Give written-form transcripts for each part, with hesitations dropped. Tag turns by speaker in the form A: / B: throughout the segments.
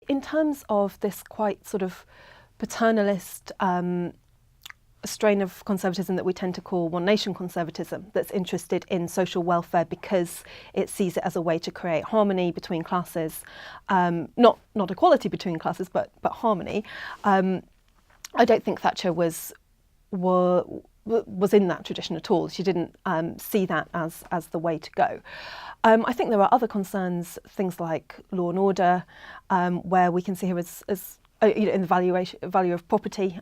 A: in terms of this quite sort of paternalist strain of conservatism that we tend to call one nation conservatism, that's interested in social welfare because it sees it as a way to create harmony between classes, not equality between classes, but harmony. I don't think Thatcher was in that tradition at all. She didn't see that as the way to go. I think there are other concerns, things like law and order, where we can see her as in the value of property,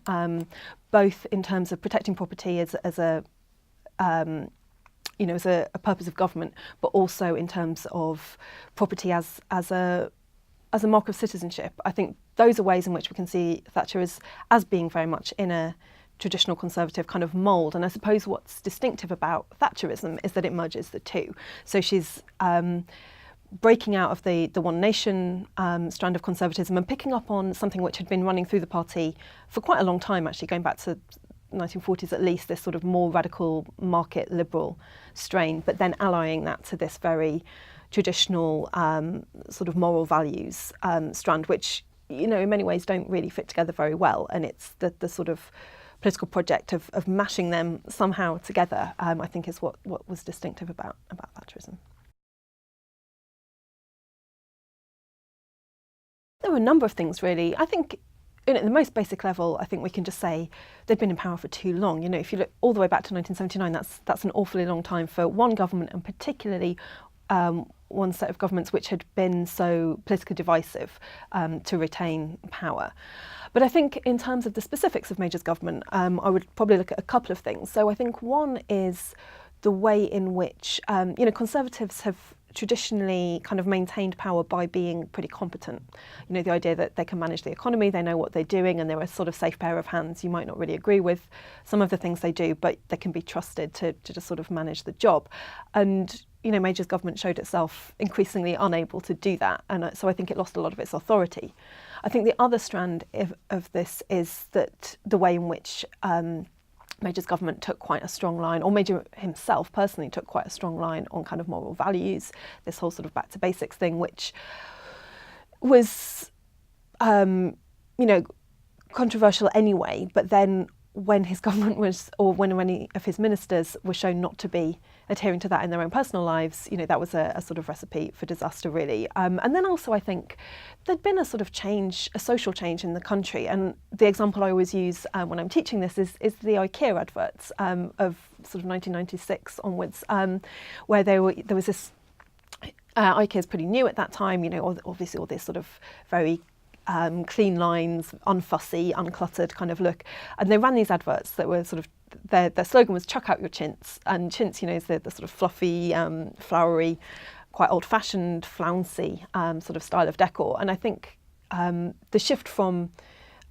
A: both in terms of protecting property as a purpose of government, but also in terms of property as a mark of citizenship. I think those are ways in which we can see Thatcher as being very much in a traditional conservative kind of mould. And I suppose what's distinctive about Thatcherism is that it merges the two. So she's breaking out of the one nation strand of conservatism and picking up on something which had been running through the party for quite a long time, actually, going back to 1940s at least, this sort of more radical market liberal strain, but then allying that to this very traditional sort of moral values strand, which, in many ways don't really fit together very well. And it's the sort of political project of mashing them somehow together, I think, is what was distinctive about Thatcherism. There were a number of things, really. I think, at the most basic level, I think we can just say they've been in power for too long. If you look all the way back to 1979, that's an awfully long time for one government, and particularly one set of governments which had been so politically divisive to retain power. But I think in terms of the specifics of Major's government, I would probably look at a couple of things. So I think one is the way in which Conservatives have traditionally kind of maintained power by being pretty competent. The idea that they can manage the economy, they know what they're doing, and they're a sort of safe pair of hands. You might not really agree with some of the things they do, but they can be trusted to just sort of manage the job. And Major's government showed itself increasingly unable to do that, and so I think it lost a lot of its authority. I think the other strand of this is that the way in which Major's government took quite a strong line, or Major himself personally took quite a strong line on kind of moral values, this whole sort of back to basics thing, which was, controversial anyway, but then when his government was, or when any of his ministers were shown not to be adhering to that in their own personal lives, that was a sort of recipe for disaster, really. And then also I think there'd been a sort of change, a social change in the country. And the example I always use when I'm teaching this is the IKEA adverts of sort of 1996 onwards, where there was this, IKEA's pretty new at that time, obviously all this sort of very clean lines, unfussy, uncluttered kind of look. And they ran these adverts that were sort of, their slogan was "chuck out your chintz." And chintz, is the sort of fluffy, flowery, quite old-fashioned, flouncy sort of style of decor. And I think the shift from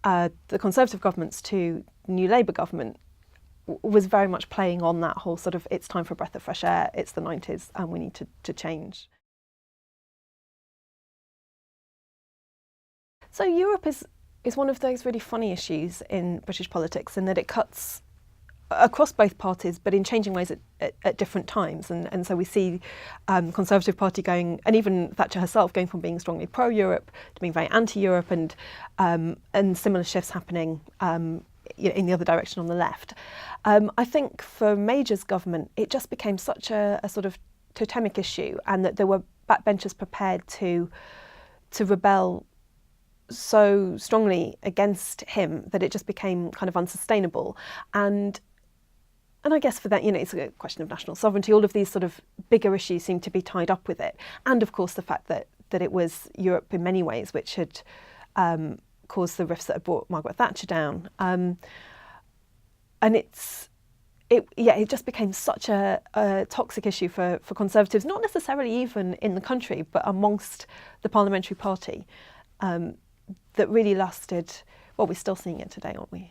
A: the Conservative governments to New Labour government was very much playing on that whole sort of, it's time for a breath of fresh air, it's the 90s, and we need to change. So Europe is one of those really funny issues in British politics, in that it cuts across both parties, but in changing ways at different times. And so we see Conservative Party going, and even Thatcher herself going from being strongly pro-Europe to being very anti-Europe, and similar shifts happening in the other direction on the left. I think for Major's government, it just became such a sort of totemic issue, and that there were backbenchers prepared to rebel so strongly against him that it just became kind of unsustainable. And I guess for that, it's a question of national sovereignty. All of these sort of bigger issues seem to be tied up with it. And of course, the fact that it was Europe in many ways which had caused the rifts that had brought Margaret Thatcher down. And it just became such a toxic issue for Conservatives, not necessarily even in the country, but amongst the parliamentary party, that really lasted. Well, we're still seeing it today, aren't we?